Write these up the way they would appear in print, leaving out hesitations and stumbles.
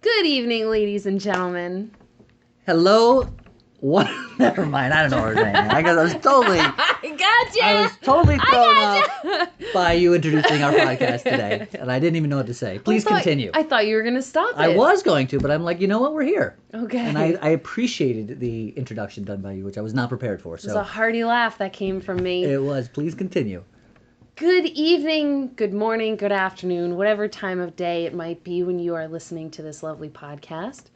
Good evening, ladies and gentlemen. Hello. What? Never mind. I don't know what we're saying. I was totally. I was totally thrown off by you introducing our podcast today, and I didn't even know what to say. Please continue. I thought you were going to stop it. I was going to, but I'm like, you know what? We're here. Okay. And I appreciated the introduction done by you, which I was not prepared for. So it was a hearty laugh that came from me. It was. Please continue. Good evening, good morning, good afternoon, whatever time of day it might be when you are listening to this lovely podcast.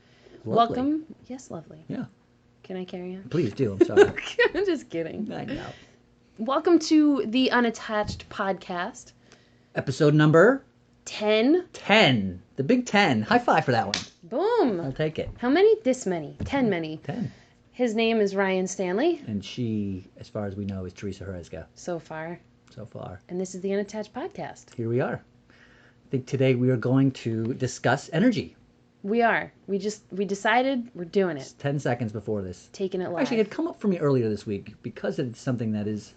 Lovely. Welcome. Yes, lovely. Yeah. Can I carry on? Please do. I'm sorry. I'm just kidding. I know. Welcome to the Unattached podcast. Episode number 10. 10. The big 10. High five for that one. Boom. I'll take it. How many? This many. 10 many. 10. His name is Ryan Stanley. And she, as far as we know, is Theresa Herezga. So far. And this is the Unattached podcast. Here we are. I think today we are going to discuss energy. We are. We decided we're doing it. Just 10 seconds before this. Taking it live. Actually, it had come up for me earlier this week because it's something that is...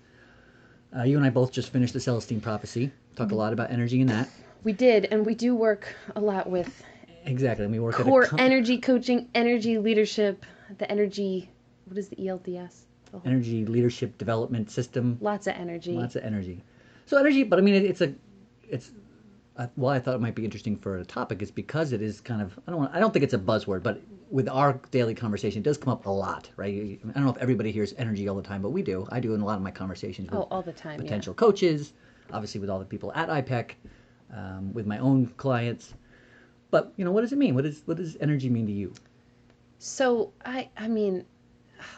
you and I both just finished the Celestine Prophecy. Talk a lot about energy in that. We did, and we do work a lot with... Exactly. And we work core energy coaching, energy leadership, the energy... What is the ELDS? Energy leadership development system. Lots of energy. So energy, but I mean, why I thought it might be interesting for a topic is because it is kind of, I don't think it's a buzzword, but with our daily conversation, it does come up a lot, right? I don't know if everybody hears energy all the time, but we do. I do in a lot of my conversations with all the time, potential coaches, obviously with all the people at IPEC, with my own clients. But, what does it mean? What does energy mean to you? So, I mean...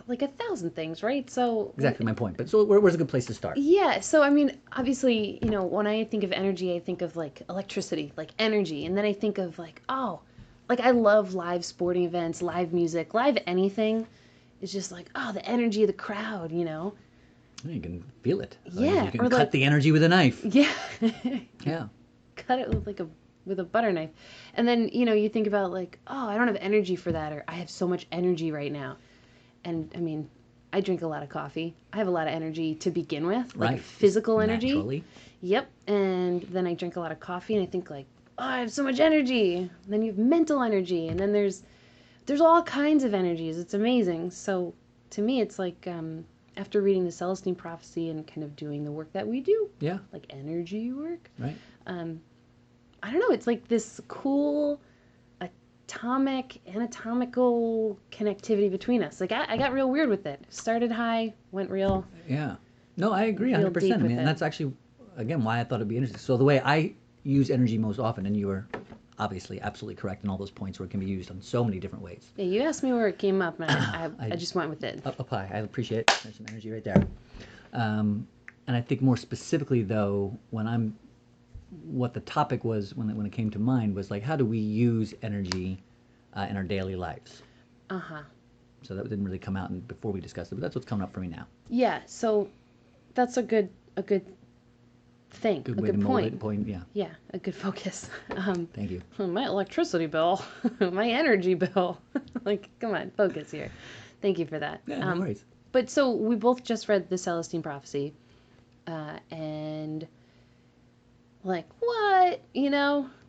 like 1,000 things, right? So exactly my point. But so where's a good place to start? Yeah. So I mean, obviously, when I think of energy, I think of like electricity, like energy, and then I think of like I love live sporting events, live music, live anything. It's just like the energy of the crowd, You can feel it. Yeah. You can cut the energy with a knife. Yeah. Yeah. Cut it with a butter knife, and then you think about like I don't have energy for that, or I have so much energy right now. And I mean, I drink a lot of coffee. I have a lot of energy to begin with, like physical energy. Naturally. Yep. And then I drink a lot of coffee, and I think like, I have so much energy. And then you have mental energy, and then there's all kinds of energies. It's amazing. So to me, it's like after reading the Celestine Prophecy and kind of doing the work that we do, like energy work. Right. I don't know. It's like this cool anatomical connectivity between us. Like I got real weird with it. Started high, went real. Yeah. No, I agree 100%. I mean, and that's actually, again, why I thought it'd be interesting. So the way I use energy most often, and you are obviously absolutely correct in all those points where it can be used on so many different ways. Yeah, you asked me where it came up, and I just went with it. Up high. I appreciate it. There's some energy right there. And I think more specifically, though, what the topic was when it came to mind was like, how do we use energy in our daily lives? So that didn't really come out before we discussed it, but that's what's coming up for me now. Yeah, so that's a good thing, good a way good to point. Point, yeah. Yeah, a good focus. Thank you. My electricity bill, my energy bill. Like, come on, focus here. Thank you for that. Yeah, no worries. But so we both just read the Celestine Prophecy, and like, what?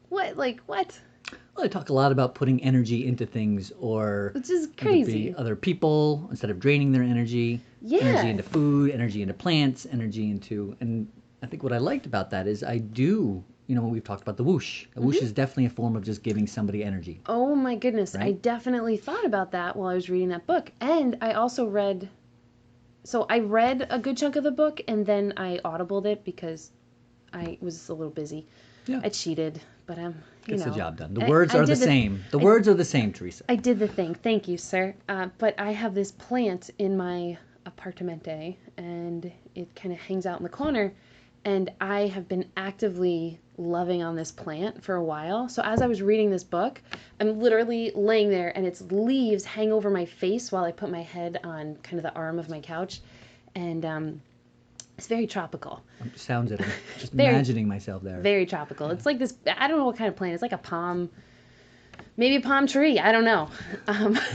What? Well, I talk a lot about putting energy into things, which is crazy. Other people, instead of draining their energy. Yeah. Energy into food, energy into plants, and I think what I liked about that is I do, we've talked about the whoosh. A whoosh is definitely a form of just giving somebody energy. Oh my goodness. Right? I definitely thought about that while I was reading that book. And I also read a good chunk of the book, and then I audibled it because I was a little busy. Yeah. I cheated, but Gets the job done. The words are the same. The words are the same, Theresa. I did the thing. Thank you, sir. But I have this plant in my apartamente, and it kind of hangs out in the corner. And I have been actively loving on this plant for a while. So as I was reading this book, I'm literally laying there, and its leaves hang over my face while I put my head on kind of the arm of my couch. And it's very tropical. Sounds it. I'm just imagining myself there. Very tropical. It's like this, I don't know what kind of plant. It's like a palm, maybe a palm tree. I don't know.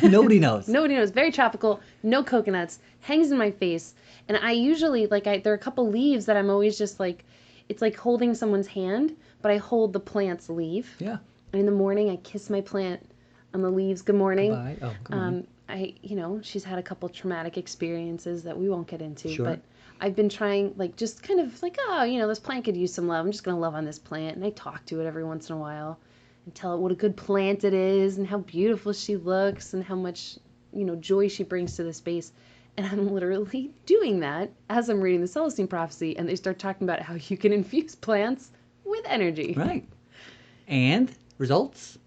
Nobody knows. Nobody knows. Very tropical. No coconuts. Hangs in my face. And I usually, there are a couple leaves that I'm always just like, it's like holding someone's hand, but I hold the plant's leaf. Yeah. And in the morning, I kiss my plant on the leaves. Good morning. Goodbye. Oh, good morning. She's had a couple traumatic experiences that we won't get into, Sure. but I've been trying, like, just kind of like, oh, this plant could use some love. I'm just going to love on this plant. And I talk to it every once in a while and tell it what a good plant it is and how beautiful she looks and how much, joy she brings to the space. And I'm literally doing that as I'm reading the Celestine Prophecy, and they start talking about how you can infuse plants with energy. Right. And results?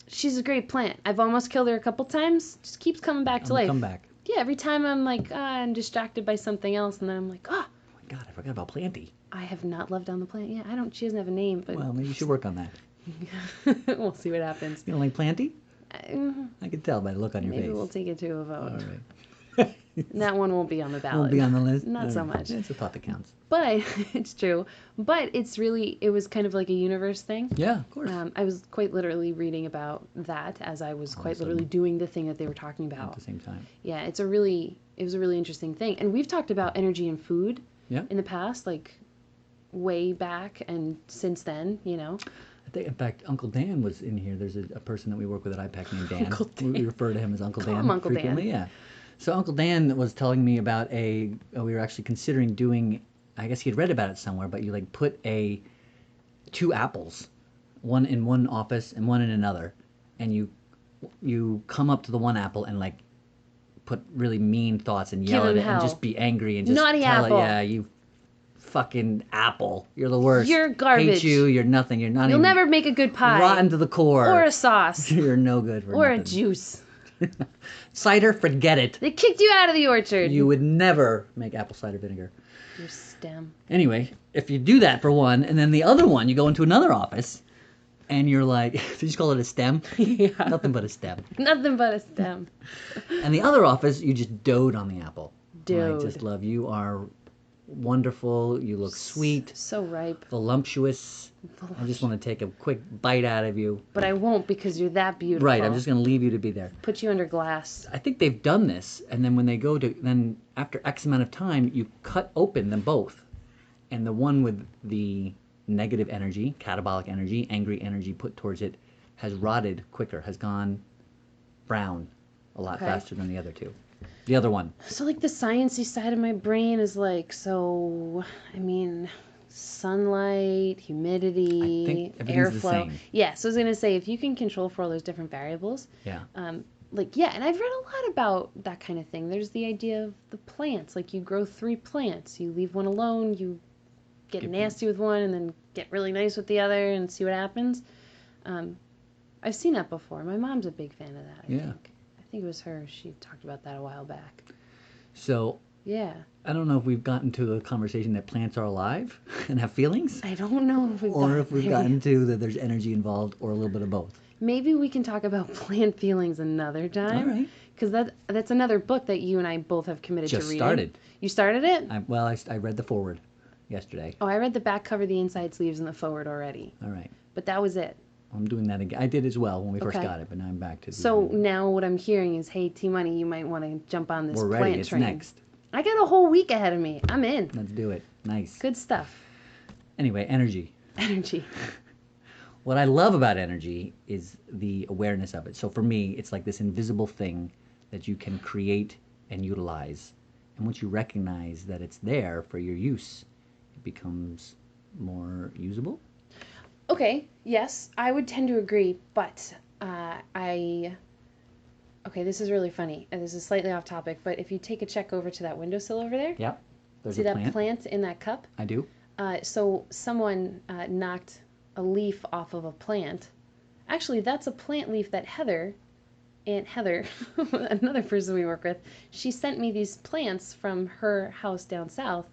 She's a great plant. I've almost killed her a couple times. Just keeps coming back to life. Come back. Yeah, every time I'm like, I'm distracted by something else, and then I'm like, oh my God, I forgot about Planty. I have not loved on the plant. Yeah, she doesn't have a name, but. Well, maybe you should work on that. We'll see what happens. You don't like Planty? I can tell by the look on your face. Maybe we'll take it to a vote. All right. That one won't be on the ballot. Won't be on the list? Not so much. It's a thought that counts. But, it's true. But it was kind of like a universe thing. Yeah, of course. I was quite literally reading about that as I was quite literally doing the thing that they were talking about. At the same time. Yeah, it was a really interesting thing. And we've talked about energy and food in the past, like way back and since then, I think, in fact, Uncle Dan was in here. There's a person that we work with at IPAC named Dan. Uncle Dan. We refer to him as Uncle Call Dan him Uncle frequently. Dan. Yeah. So Uncle Dan was telling me about we were actually considering doing, I guess he had read about it somewhere, but you like put two apples, one in one office and one in another, and you come up to the one apple and like put really mean thoughts and yell at it and just be angry and just Naughty tell apple. it, yeah, you fucking apple, you're the worst. You're garbage. Hate you, you're nothing, you're not You'll even never make a good pie. rotten to the core. Or a sauce. You're no good for or nothing. a juice. Cider, forget it. They kicked you out of the orchard. You would never make apple cider vinegar. Your stem. Anyway, if you do that for one, and then the other one, you go into another office, and you're like, did you just call it a stem? Yeah. Nothing but a stem. Nothing but a stem. And the other office, you just dote on the apple. Dote. I just love you. Are wonderful. You look sweet. So ripe. Voluptuous. I just want to take a quick bite out of you. But I won't because you're that beautiful. Right, I'm just going to leave you to be there. Put you under glass. I think they've done this, and then when they go to, then after X amount of time, you cut open them both. And the one with the negative energy, catabolic energy, angry energy put towards it, has rotted quicker, has gone brown a lot faster than the other two. The other one. So, like, the sciencey side of my brain is like, sunlight, humidity, airflow. Yeah, so I was going to say, if you can control for all those different variables. Yeah. And I've read a lot about that kind of thing. There's the idea of the plants. Like, you grow 3 plants. You leave one alone, you get nasty with one, and then get really nice with the other and see what happens. I've seen that before. My mom's a big fan of that, I think. I think it was her. She talked about that a while back. So, yeah. I don't know if we've gotten to the conversation that plants are alive and have feelings. I don't know if we've gotten to that there's energy involved, or a little bit of both. Maybe we can talk about plant feelings another time. All right. Because that's another book that you and I both have committed to reading. Just started. You started it? I read the foreword yesterday. Oh, I read the back cover, the inside sleeves, and the forward already. All right. But that was it. I'm doing that again. I did as well when we first got it, but now I'm back to. So now what I'm hearing is, hey, T-Money, you might want to jump on this We're plant ready. It's train. next. I got a whole week ahead of me. I'm in. Let's do it. Nice. Good stuff. Anyway, energy. Energy. What I love about energy is the awareness of it. So for me, it's like this invisible thing that you can create and utilize. And once you recognize that it's there for your use, it becomes more usable. Okay, yes, I would tend to agree, but okay, this is really funny, and this is slightly off topic, but if you take a check over to that windowsill over there, Yep. There's see a that plant in that cup? I do. So someone knocked a leaf off of a plant. Actually, that's a plant leaf that Aunt Heather, another person we work with, she sent me these plants from her house down south,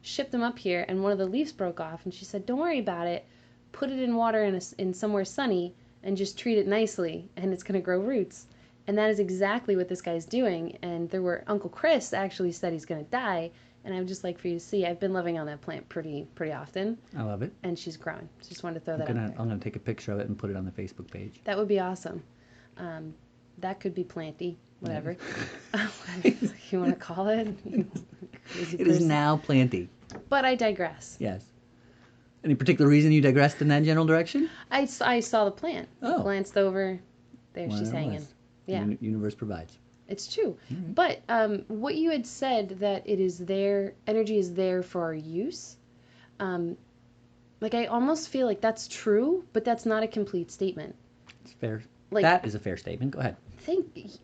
shipped them up here, and one of the leaves broke off, and she said, don't worry about it. Put it in water in somewhere sunny and just treat it nicely, and it's going to grow roots. And that is exactly what this guy's doing. And Uncle Chris actually said he's going to die, and I would just like for you to see, I've been loving on that plant pretty often. I love it. And she's growing. Just wanted to throw that out there. I'm going to take a picture of it and put it on the Facebook page. That would be awesome. That could be planty, whatever. You want to call it? It is now planty. But I digress. Yes. Any particular reason you digressed in that general direction? I saw the plant. Oh. Glanced over, There Well, she's there it hanging. was. Yeah, Universe provides. it's true. Mhm. But what you had said that it is there, energy is there for our use. Um, like I almost feel like that's true, but that's not a complete statement. It's fair. Like, That is a fair statement. Go ahead.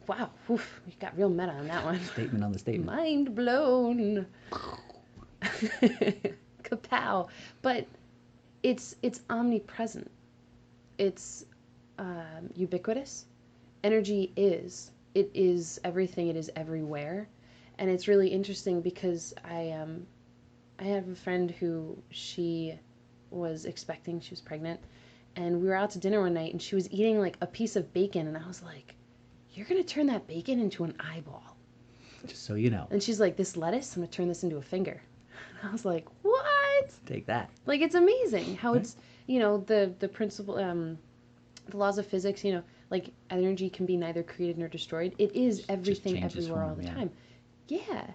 wow, oof, we got real meta on that one. Statement on the statement. Mind blown. Kapow. But it's omnipresent. It's ubiquitous. Energy is. It is everything. It is everywhere, and it's really interesting because I have a friend who she was expecting. She was pregnant, and we were out to dinner one night, and she was eating like a piece of bacon, and I was like, "You're gonna turn that bacon into an eyeball." Just so you know. And she's like, "This lettuce, I'm gonna turn this into a finger." And I was like, "What?" Take that. Like it's amazing how Right. it's the principle the laws of physics, like energy can be neither created nor destroyed. It is everything changes everywhere all form, the yeah. time. Yeah.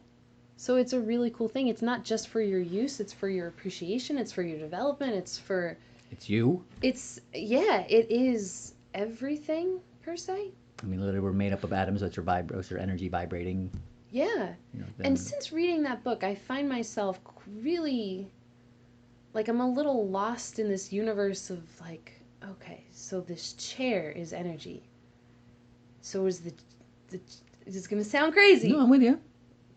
So it's a really cool thing. It's not just for your use, it's for your appreciation, it's for your development, It's you. it is everything per se. I mean, literally, we're made up of atoms. That's your energy vibrating. Yeah. Then, And since reading that book, I find myself really like I'm a little lost in this universe of like, okay, so this chair is energy. So is the it's gonna sound crazy, no, I'm with you.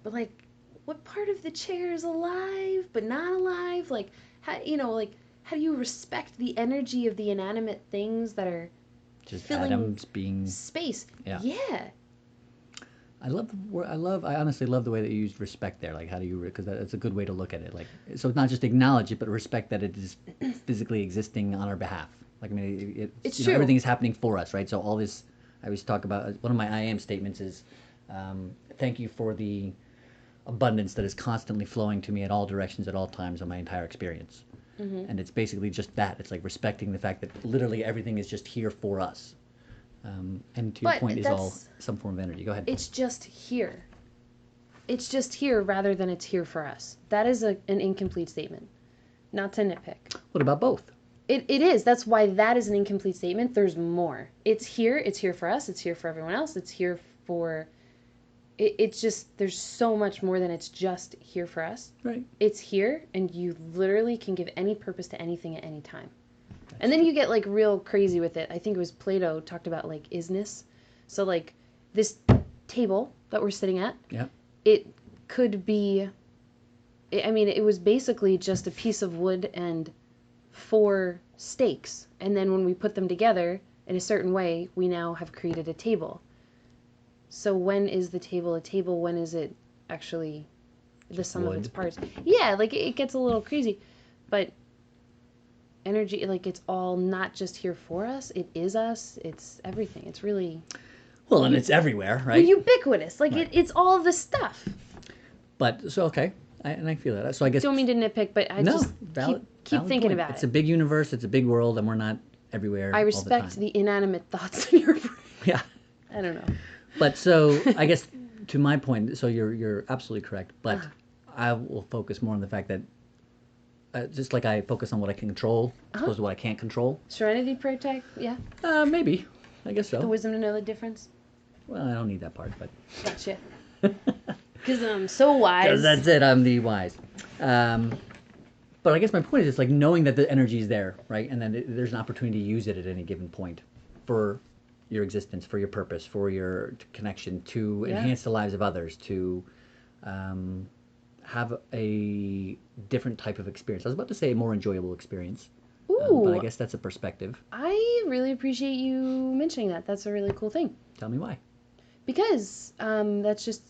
but like, what part of the chair is alive but not alive? Like, how do you respect the energy of the inanimate things that are Just filling atoms being. space? Yeah. Yeah. I love the word. I honestly love the way that you used respect there. Like, how do you? Because that's a good way to look at it. Like, so it's not just acknowledge it, but respect that it is physically existing on our behalf. Like, I mean, It's you know, true. everything is happening for us, right? So all this, I always talk about. One of my I am statements is, thank you for the abundance that is constantly flowing to me at all directions at all times on my entire experience. Mm-hmm. And it's basically just that. It's like respecting the fact that literally everything is just here for us. And to your But point, is all some form of energy. Go ahead. it's just here. It's just here rather than it's here for us. That is an incomplete statement. Not to nitpick. What about both? It is. That's why that is an incomplete statement. There's more. It's here. It's here for us. It's here for everyone else. It's here for. It's just, there's so much more than it's just here for us. Right. It's here, and you literally can give any purpose to anything at any time. And then you get like real crazy with it. I think it was Plato talked about like isness. So like this table that we're sitting at, Yeah. it could be, I mean, it was basically just a piece of wood and 4 stakes. And then when we put them together in a certain way, we now have created a table. So when is the table a table? When is it actually the Just sum of wood. its parts? Yeah, like it gets a little crazy. But energy, like it's all not just here for us, it is us, it's everything. It's really Well, and it's everywhere, right? ubiquitous. Like Right. it's all the stuff. But so okay, and I feel that. So I guess Don't mean to nitpick, but I no, just valid, keep valid thinking point. about It's it. a big universe. It's a big world, and we're not everywhere. I all respect the, the inanimate thoughts in your brain. Yeah. I don't know. But so I guess to my point, so you're absolutely correct. But I will focus more on the fact that just like I focus on what I can control as opposed to what I can't control. Serenity protect, yeah. Maybe. I guess so. The wisdom to know the difference. Well, I don't need that part, but. Gotcha. Because I'm so wise. Because that's it. I'm the wise. But I guess my point is just like knowing that the energy is there, right? And then there's an opportunity to use it at any given point for your existence, for your purpose, for your connection, to enhance the lives of others, to have a different type of experience. I was about to say a more enjoyable experience. Ooh. But I guess that's a perspective. I really appreciate you mentioning that. That's a really cool thing. Tell me why. Because that's just,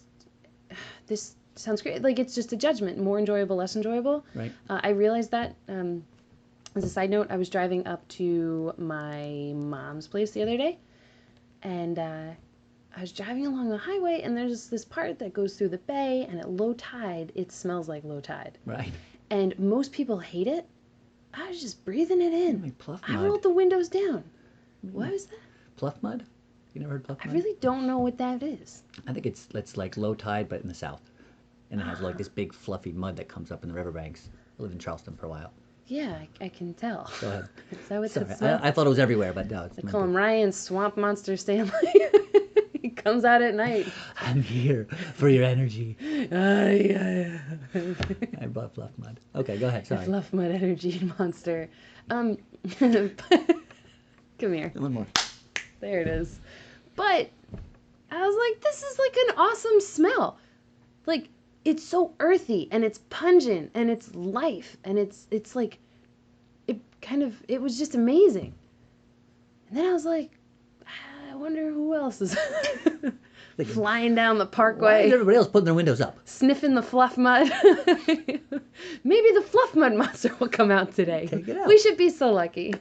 this sounds great. Like it's just a judgment. More enjoyable, less enjoyable. Right. I realized that, as a side note, I was driving up to my mom's place the other day. And I was driving along the highway, and there's this part that goes through the bay, and at low tide, it smells like low tide. Right. And most people hate it. I was just breathing it in. Like pluff I mud. rolled the windows down. What was that? Pluff mud? You never heard pluff I mud? really don't know what that is. I think it's like low tide, but in the south. And it has like this big fluffy mud that comes up in the riverbanks. I lived in Charleston for a while. Yeah, I can tell. Go ahead. Is that what Sorry, that smells? I thought it was everywhere, but no. It's I meant call to- him Ryan Swamp Monster Stanley. He comes out at night. I'm here for your energy. Yeah. I brought fluff mud. Okay, go ahead. Sorry. Fluff mud energy monster. Come here. One more. There it is. But I was like, this is like an awesome smell. Like, it's so earthy and it's pungent and it's life and it's like it was just amazing. And then I was like, I wonder who else is flying down the Why is parkway, everybody else putting their windows up? sniffing the fluff mud. Maybe the fluff mud monster will come out today. Take it out. We should be so lucky.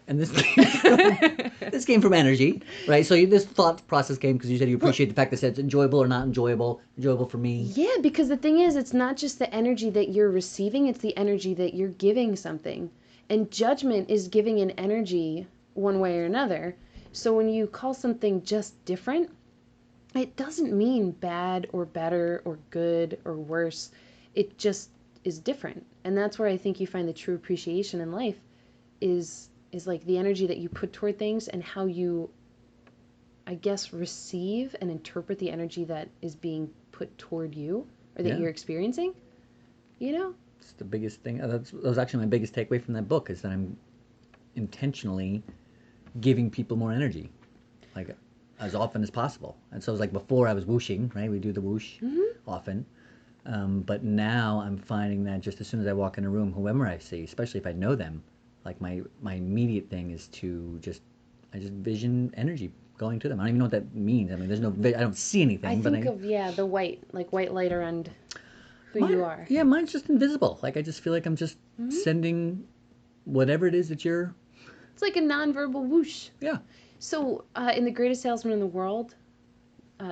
And this came from energy, right? So this thought process came because you said you appreciate the fact that it's enjoyable or not enjoyable. Enjoyable for me. Yeah, because the thing is, it's not just the energy that you're receiving, it's the energy that you're giving something. And judgment is giving an energy one way or another. So when you call something just different, it doesn't mean bad or better or good or worse. It just is different. And that's where I think you find the true appreciation in life is like the energy that you put toward things and how you, I guess, receive and interpret the energy that is being put toward you or that you're experiencing, you know? It's the biggest thing. That was actually my biggest takeaway from that book is that I'm intentionally giving people more energy, like as often as possible. And so it was like before I was whooshing, right? We do the whoosh often. But now I'm finding that just as soon as I walk in a room, whoever I see, especially if I know them, like my immediate thing is to I just vision energy going to them. I don't even know what that means. I mean, there's no, I don't see anything. I think of, the white light around who you are. Yeah, mine's just invisible. Like I just feel like I'm just sending whatever it is that you're. It's like a nonverbal whoosh. Yeah. So in The Greatest Salesman in the World,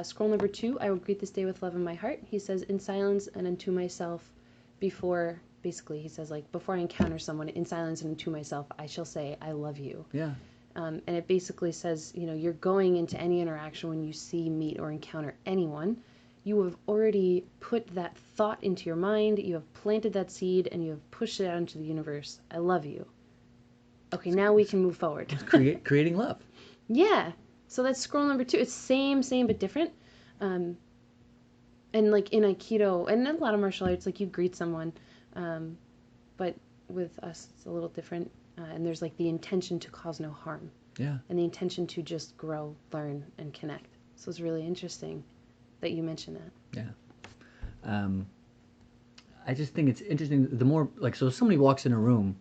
scroll number 2, I will greet this day with love in my heart. He says, in silence and unto myself before... Basically, he says, like, before I encounter someone, in silence and to myself, I shall say, I love you. Yeah. And it basically says, you're going into any interaction when you see, meet, or encounter anyone. You have already put that thought into your mind, you have planted that seed, and you have pushed it out into the universe. I love you. Okay, now we can move forward. Creating love. Yeah. So that's scroll number 2. It's same, but different. And like in Aikido, and in a lot of martial arts, like you greet someone. But with us, it's a little different. And there's like the intention to cause no harm. Yeah. And the intention to just grow, learn, and connect. So it's really interesting that you mentioned that. Yeah. I just think it's interesting. The more, like, so if somebody walks in a room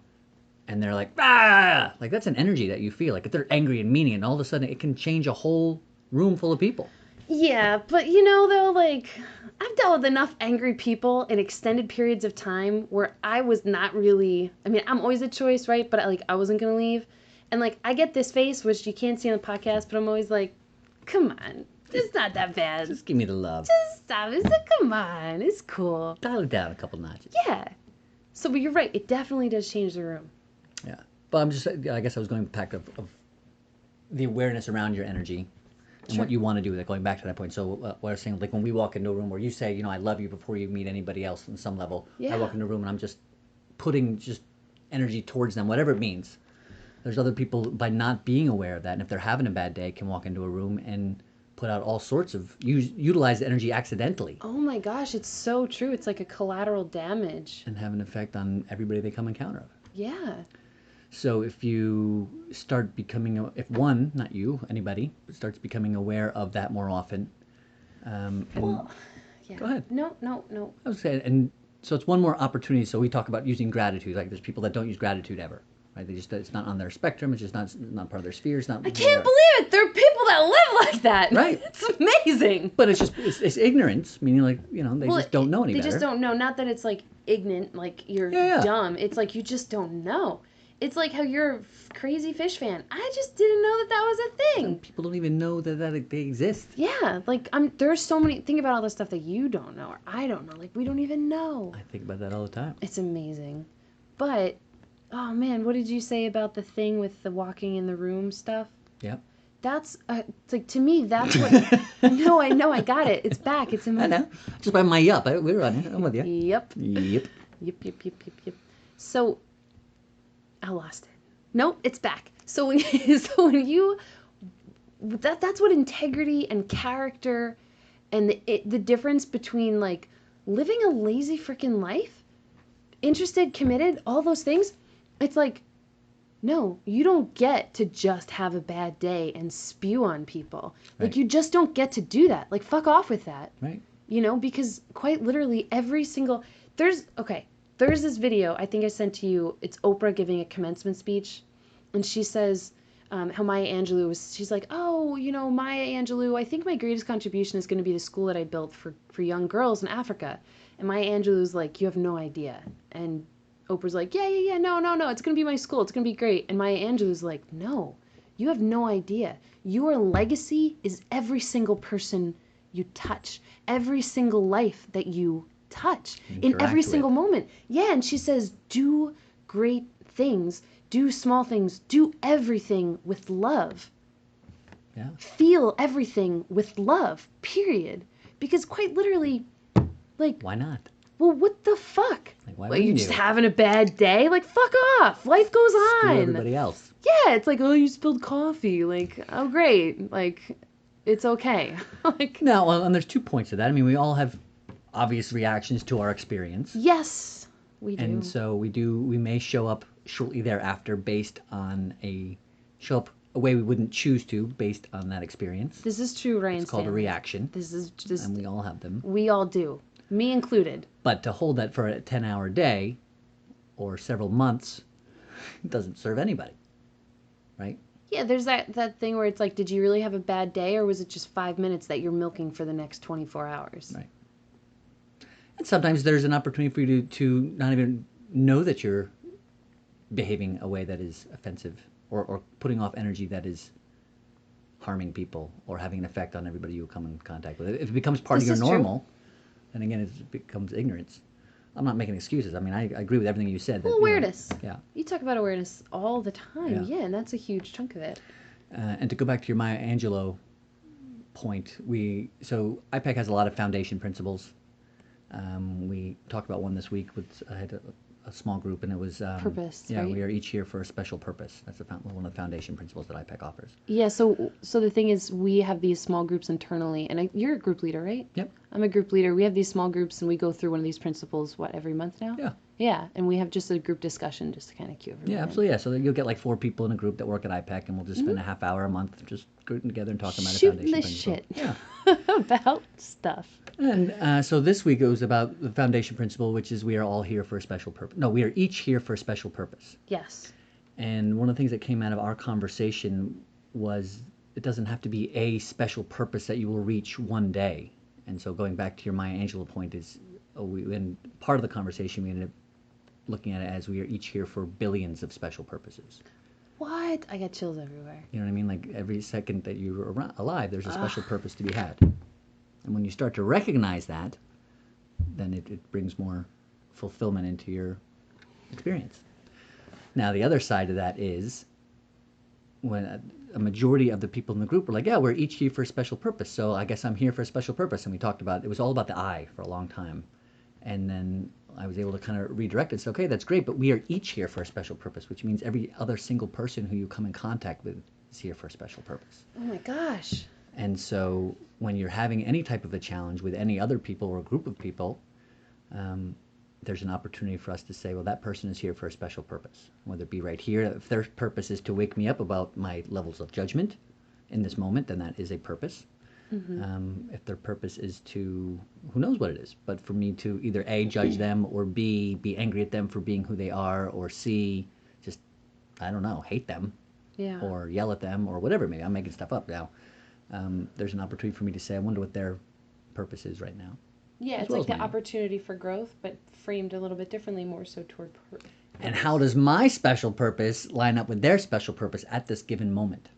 and they're like, ah, like that's an energy that you feel. Like if they're angry and meaning, and all of a sudden it can change a whole room full of people. Yeah, but though, like, I've dealt with enough angry people in extended periods of time where I was not really, I mean, I'm always a choice, right? But I wasn't going to leave. And like, I get this face, which you can't see on the podcast, but I'm always like, come on, it's not that bad. Just give me the love. Just stop. It's like, come on, it's cool. Dial it down a couple notches. Yeah. So, but you're right. It definitely does change the room. Yeah. But I guess I was going back of the awareness around your energy. And what you want to do with it, going back to that point. So what I was saying, like when we walk into a room where you say, I love you before you meet anybody else on some level. Yeah. I walk into a room and I'm just putting just energy towards them, whatever it means. There's other people, by not being aware of that, and if they're having a bad day, can walk into a room and put out all sorts of, utilize the energy accidentally. Oh my gosh, it's so true. It's like a collateral damage. And have an effect on everybody they come encounter. Yeah. So if you start becoming, if one, not you, anybody, starts becoming aware of that more often. Well, yeah. Go ahead. No. I was saying, and so it's one more opportunity. So we talk about using gratitude. Like there's people that don't use gratitude ever, right? They just, it's not on their spectrum. It's just not part of their sphere. It's not. I can't believe it. There are people that live like that. Right. It's amazing. But it's just, it's ignorance, meaning like, they just don't know any better. They just don't know. Not that it's like ignorant, like you're dumb. It's like you just don't know. It's like how you're a crazy phish fan. I just didn't know that was a thing. And people don't even know that they exist. Yeah, like there's so many. Think about all the stuff that you don't know or I don't know. Like we don't even know. I think about that all the time. It's amazing, but oh man, what did you say about the thing with the walking in the room stuff? Yep. That's it's like to me that's what. No, I know, I got it. It's back. It's in my. I know. Just by my yup. We're on it. I'm with you. Yep. Yep. Yep. So I lost it. Nope, it's back. So when so when you that's what integrity and character and the difference between like living a lazy freaking life, interested, committed, all those things. It's like, no, you don't get to just have a bad day and spew on people. Right. Like, you just don't get to do that. Like, fuck off with that. Right. You know, because quite literally every single, there's this video I think I sent to you. It's Oprah giving a commencement speech, and she says how Maya Angelou she's like, oh, you know, Maya Angelou, I think my greatest contribution is going to be the school that I built for young girls in Africa. And Maya Angelou's like, you have no idea. And Oprah's like, yeah, no, it's going to be my school. It's going to be great. And Maya Angelou's like, no, you have no idea. Your legacy is every single person you touch, every single life that you touch in every single moment. Yeah, and she says, do great things, do small things, do everything with love. Yeah. Feel everything with love, period. Because quite literally, like... Why not? Well, what the fuck? Like, why Well, you wouldn't just you? having a bad day? Like, fuck off. Life goes Screw on. everybody else. Yeah, it's like, oh, you spilled coffee. Like, oh, great. Like, it's okay. Like, No, well, and there's 2 points to that. I mean, we all have obvious reactions to our experience. yes, we do. And so we may show up shortly thereafter based on a way we wouldn't choose to based on that experience. This is true, Ryan. It's called a reaction. This is just, And we all have them. we all do. Me included. But to hold that for a 10-hour day or several months doesn't serve anybody. Right? Yeah, there's that thing where it's like, did you really have a bad day, or was it just 5 minutes that you're milking for the next 24 hours? Right. And sometimes there's an opportunity for you to not even know that you're behaving a way that is offensive or putting off energy that is harming people or having an effect on everybody you come in contact with. If it becomes part of your normal, then again, it becomes ignorance. I'm not making excuses. I mean, I agree with everything you said. Well, awareness. Yeah. You talk about awareness all the time. Yeah. Yeah, and that's a huge chunk of it. And to go back to your Maya Angelou point, so IPEC has a lot of foundation principles. We talked about one this week I had a small group, and it was purpose. Yeah, right? we are each here for a special purpose. That's one of the foundation principles that IPEC offers. Yeah. So the thing is, we have these small groups internally, and you're a group leader, right? Yep. I'm a group leader. We have these small groups, and we go through one of these principles every month now. Yeah. Yeah, and we have just a group discussion just to kind of cue everyone. Yeah, absolutely. Yeah, so you'll get like 4 people in a group that work at IPEC, and we'll just spend a half hour a month just getting together and talking about a shooting foundation this principle. shit. Yeah. about stuff. And so this week it was about the foundation principle, which is we are all here for a special purpose. No, we are each here for a special purpose. Yes. And one of the things that came out of our conversation was it doesn't have to be a special purpose that you will reach one day. And so going back to your Maya Angelou point is, in part of the conversation we ended up looking at it as we are each here for billions of special purposes. What? I got chills everywhere. You know what I mean? Like every second that you're alive, there's a special purpose to be had. And when you start to recognize that, then it brings more fulfillment into your experience. Now, the other side of that is when a majority of the people in the group were like, yeah, we're each here for a special purpose, so I guess I'm here for a special purpose. And we talked about, it was all about the I for a long time. And then I was able to kind of redirect it. So, okay, that's great, but we are each here for a special purpose, which means every other single person who you come in contact with is here for a special purpose. Oh my gosh. And so when you're having any type of a challenge with any other people or a group of people, there's an opportunity for us to say, well, that person is here for a special purpose. Whether it be right here, if their purpose is to wake me up about my levels of judgment in this moment, then that is a purpose. Mm-hmm. If their purpose is to, who knows what it is, but for me to either A, judge them, or B, be angry at them for being who they are, or C, just, I don't know, hate them, Yeah. or yell at them, or whatever. Maybe I'm making stuff up now. There's an opportunity for me to say, I wonder what their purpose is right now. Yeah, it's well like the as mine. opportunity for growth, but framed a little bit differently, more so toward purpose. And how does my special purpose line up with their special purpose at this given moment?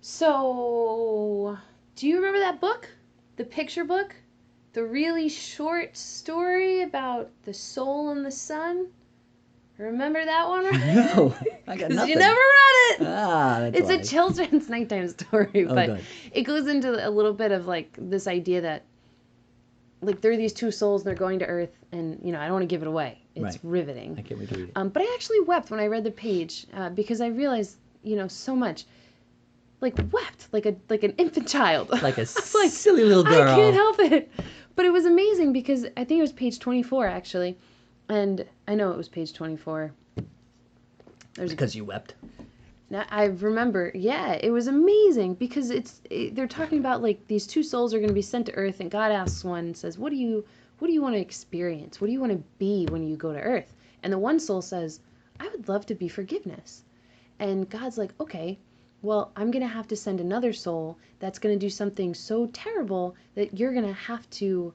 So, do you remember that book? The picture book? The really short story about the soul and the sun? Remember that one? No, I got nothing. You never read it! Ah, that's It's why. a children's nighttime story, Oh, but good. it goes into a little bit of like this idea that like there are these two souls and they're going to Earth, and I don't want to give it away. It's Right. riveting. I can't wait to read it. But I actually wept when I read the page because I realized, so much. Like wept like an infant child. Like a silly little girl. I can't help it. But it was amazing because I think it was page 24 actually, and I know it was page 24. Because you wept. I remember, yeah, it was amazing because they're talking about like these two souls are going to be sent to Earth, and God asks one and says, what do you want to experience? What do you want to be when you go to Earth? And the one soul says, I would love to be forgiveness. And God's like, okay, well, I'm going to have to send another soul that's going to do something so terrible that you're going to have to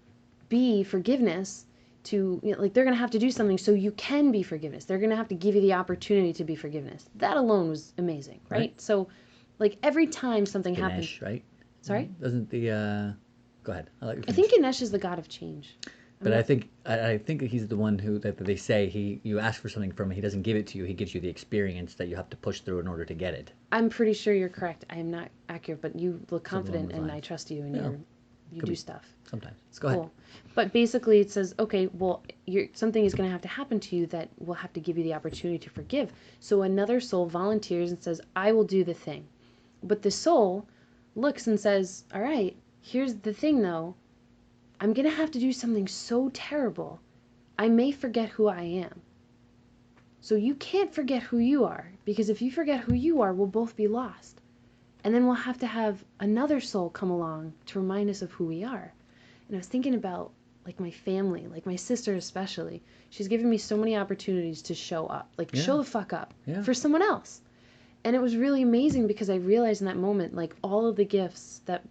be forgiveness to, like they're going to have to do something so you can be forgiveness. They're going to have to give you the opportunity to be forgiveness. That alone was amazing, right? So like every time something happens. Ganesh, right? Sorry? Doesn't the, go ahead. I'll let you I finish. think Ganesh is the god of change. But I think he's the one who that they say you ask for something from him, he doesn't give it to you. He gives you the experience that you have to push through in order to get it. I'm pretty sure you're correct. I am not accurate, but you look confident, and I lines. trust you, and Yeah. you Could do be. stuff. Sometimes. Let's go ahead. But basically, it says, okay, well, something is going to happen to you that will have to give you the opportunity to forgive. So another soul volunteers and says, I will do the thing. But the soul looks and says, all right, here's the thing, though. I'm going to have to do something so terrible, I may forget who I am. So you can't forget who you are, because if you forget who you are, we'll both be lost. And then we'll have to have another soul come along to remind us of who we are. And I was thinking about like my family, like my sister especially. She's given me so many opportunities to show up, like show the fuck up for someone else. And it was really amazing because I realized in that moment, like all of the gifts that,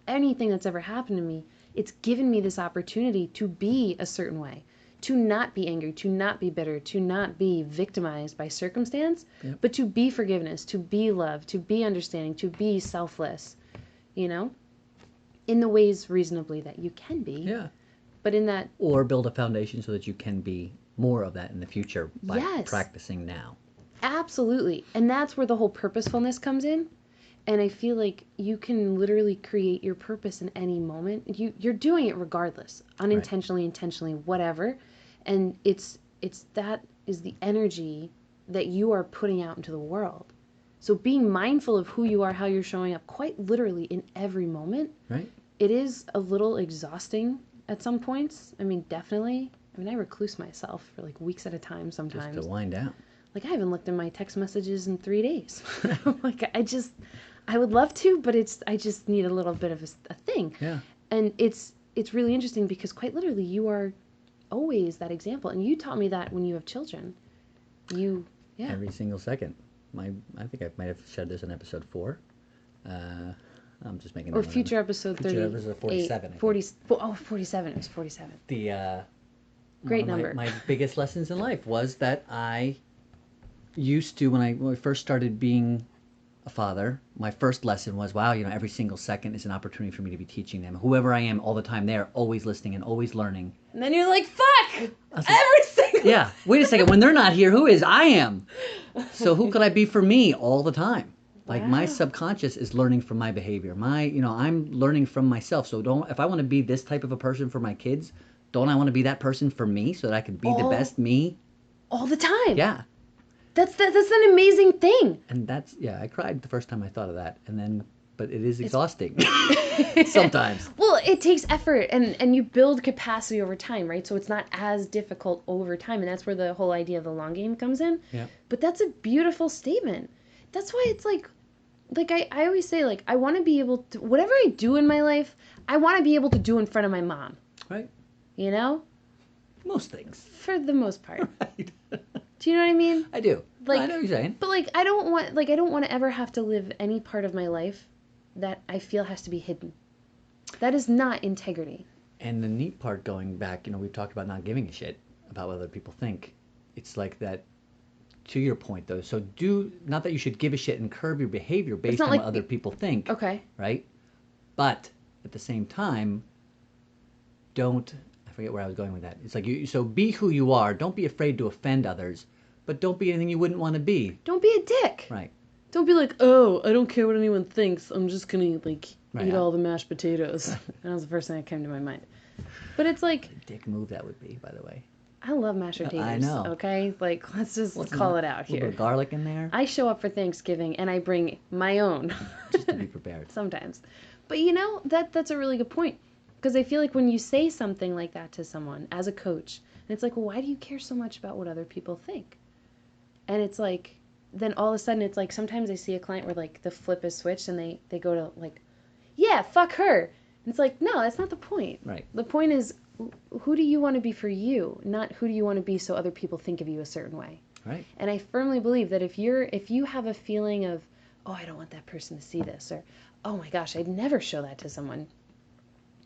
anything that's ever happened to me, it's given me this opportunity to be a certain way, to not be angry, to not be bitter, to not be victimized by circumstance, but to be forgiveness, to be love, to be understanding, to be selfless, in the ways reasonably that you can be. Yeah. But in that... Or build a foundation so that you can be more of that in the future by practicing now. Absolutely. And that's where the whole purposefulness comes in. And I feel like you can literally create your purpose in any moment. You're doing it regardless, unintentionally, intentionally, whatever. And that is the energy that you are putting out into the world. So being mindful of who you are, how you're showing up, quite literally in every moment. Right. It is a little exhausting at some points. I mean, definitely. I mean, I recluse myself for like weeks at a time sometimes. Just to wind down. Like, I haven't looked at my text messages in 3 days. Like, I would love to, but I just need a little bit of a thing. Yeah. And it's really interesting because quite literally you are always that example. And you taught me that when you have children. Every single second. I think I might have shared this in episode 4. I'm just making or future episode 30. Future episode 47. 47. It was 47. The great number. My biggest lessons in life was that I used to, when I first started being a father, my first lesson was, wow, every single second is an opportunity for me to be teaching them. Whoever I am all the time, they're always listening and always learning. And then you're like, fuck! Every single Yeah, wait a second. When they're not here, who is? I am. So who could I be for me all the time? Like my subconscious is learning from my behavior. I'm learning from myself. So if I want to be this type of a person for my kids, don't I want to be that person for me so that I can be the best me? All the time. Yeah. That's an amazing thing. And I cried the first time I thought of that. But it is exhausting sometimes. Well, it takes effort and you build capacity over time, right? So it's not as difficult over time. And that's where the whole idea of the long game comes in. Yeah. But that's a beautiful statement. That's why it's like I always say, like, I want to be able to, whatever I do in my life, I want to be able to do in front of my mom. Right. Most things. For the most part. Right. Do you know what I mean? I do. Like, I know what you're saying. But I don't want to ever have to live any part of my life that I feel has to be hidden. That is not integrity. And the neat part, going back, we've talked about not giving a shit about what other people think. It's like that, to your point though, so not that you should give a shit and curb your behavior based on what other people think. Okay. Right? But at the same time, I forget where I was going with that. It's like, so be who you are. Don't be afraid to offend others, but don't be anything you wouldn't want to be. Don't be a dick. Right. Don't be like, oh, I don't care what anyone thinks. I'm just going to, eat all the mashed potatoes. That was the first thing that came to my mind. But it's like, Dick move that would be, by the way. I love mashed potatoes. I know. Okay, like let's just call it out A little bit here. of garlic in there, I show up for Thanksgiving and I bring my own. just to be prepared. Sometimes. But that's a really good point. Because I feel like when you say something like that to someone as a coach, and it's like, well, why do you care so much about what other people think? And it's like, then all of a sudden it's like, sometimes I see a client where like the flip is switched and they go to like, yeah, fuck her. And it's like, no, that's not the point. Right. The point is, who do you want to be for you, not who do you want to be so other people think of you a certain way. Right. And I firmly believe that if you have a feeling of, oh, I don't want that person to see this, or oh my gosh, I'd never show that to someone,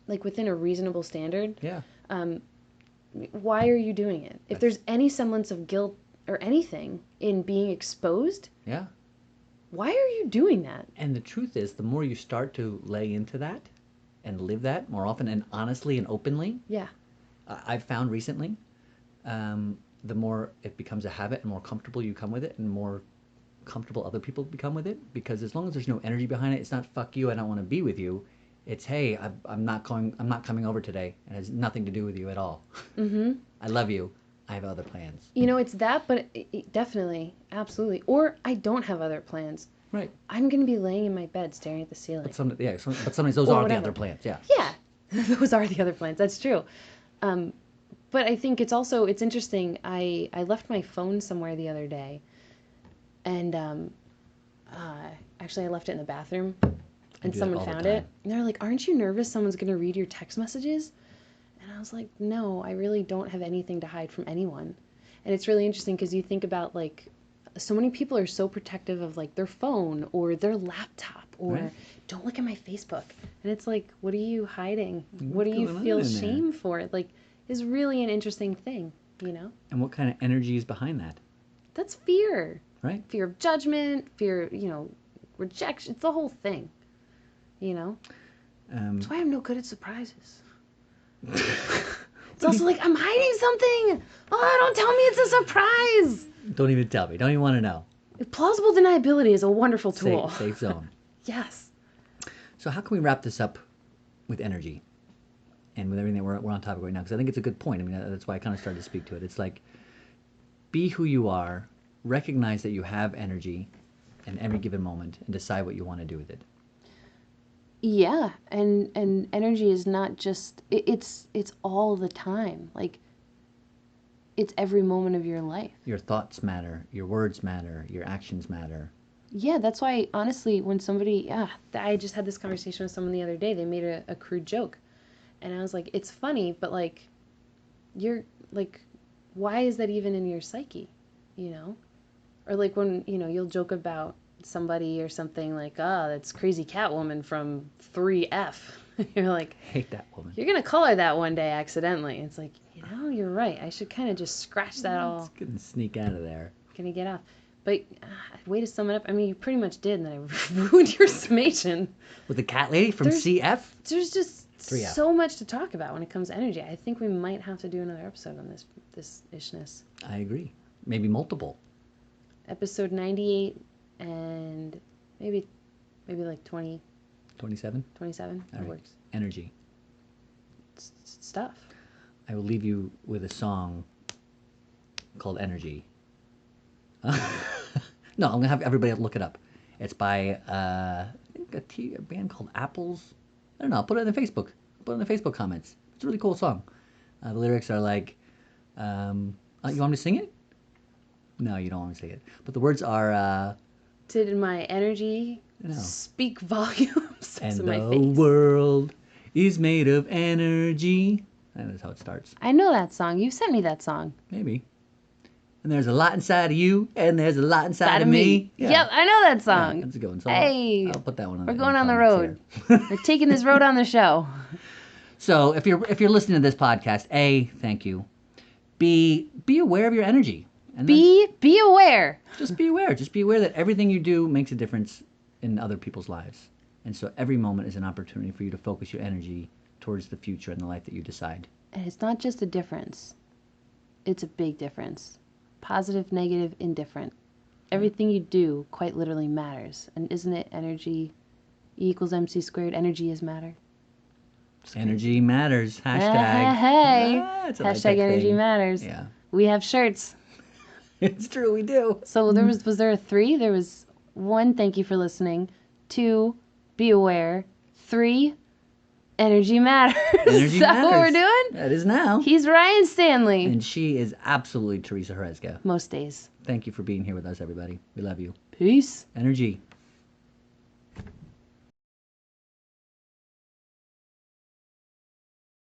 like within a reasonable standard, Yeah. why are you doing it? If there's any semblance of guilt or anything in being exposed, Yeah. why are you doing that? And the truth is, the more you start to lay into that and live that more often and honestly and openly, Yeah. I've found recently, the more it becomes a habit and more comfortable you come with it and more comfortable other people become with it. Because as long as there's no energy behind it, it's not fuck you, I don't want to be with you. It's, hey, I'm not coming over today. It has nothing to do with you at all. Mm-hmm. I love you. I have other plans. It's that, but definitely, absolutely. Or I don't have other plans. Right. I'm going to be laying in my bed staring at the ceiling. But sometimes those Or are whatever. the other plans. Yeah. Yeah, those are the other plans. That's true. But I think it's interesting. I left my phone somewhere the other day, and actually I left it in the bathroom, and someone found it. And they're like, "Aren't you nervous someone's gonna read your text messages?" And I was like, "No, I really don't have anything to hide from anyone." And it's really interesting because you think about like, so many people are so protective of like their phone or their laptop or Right. don't look at my Facebook. And it's like, what are you hiding? What's What do you going on feel in there? shame for? Like, is really an interesting thing, And what kind of energy is behind that? That's fear. Right. Fear of judgment, fear, rejection. It's the whole thing, That's why I'm no good at surprises. It's also like, I'm hiding something. Oh, don't tell me it's a surprise. Don't even tell me. Don't even want to know. Plausible deniability is a wonderful tool. Safe zone. Yes. So how can we wrap this up with energy and with everything that we're on topic right now? Because I think it's a good point. I mean, that's why I kind of started to speak to it. It's like, be who you are, recognize that you have energy in every given moment, and decide what you want to do with it. Yeah, and energy is not just it's all the time. Like, it's every moment of your life. Your thoughts matter, your words matter, your actions matter. Yeah, that's why honestly, when somebody I just had this conversation with someone the other day. They made a crude joke, and I was like, it's funny, but like, you're like, why is that even in your psyche, Or like when you'll joke about somebody or something like, that's crazy Catwoman from 3F. You're like, Hate that woman. you're gonna call her that one day accidentally. It's like, you're right. I should kind of just scratch that all. It's gonna sneak out of there. Gonna get off. But way to sum it up. I mean, you pretty much did, and then I ruined your summation. With the cat lady from CF? There's just 3F. so much to talk about when it comes to energy. I think we might have to do another episode on this ishness. I agree. Maybe multiple. Episode 98 and maybe like 20, 27? 27. That All right. works. Energy. Stuff. I will leave you with a song called Energy. No, I'm going to have everybody look it up. It's by, I think, a band called Apples. I don't know. I'll put it in the Facebook. Put it in the Facebook comments. It's a really cool song. The lyrics are like, you want me to sing it? No, you don't want me to sing it. But the words are... Did my energy speak volumes and to my the face? world is made of energy. And that's how it starts. I know that song. You sent me that song. Maybe. And there's a lot inside of you, and there's a lot inside of me. Yeah. Yep, I know that song. Yeah, that's a good one. So Hey, I'll put that one on. we're going on the road. We're taking this road on the show. So if you're listening to this podcast, A, thank you. B, be aware of your energy. And Be aware. just be aware. Just be aware that everything you do makes a difference in other people's lives. And so every moment is an opportunity for you to focus your energy towards the future and the life that you decide. And it's not just a difference. It's a big difference. Positive, negative, indifferent. Everything you do quite literally matters. And isn't it energy? E equals MC squared. Energy is matter. Energy matters. Hashtag. Hey. It's a Hashtag energy thing. matters. Yeah. We have shirts. It's true, we do. So was there a 3? There was 1, thank you for listening. 2, be aware. 3, energy matters. Energy Is that matters. what we're doing? That is now. He's Ryan Stanley. And she is absolutely Theresa Horesga. Most days. Thank you for being here with us, everybody. We love you. Peace. Energy.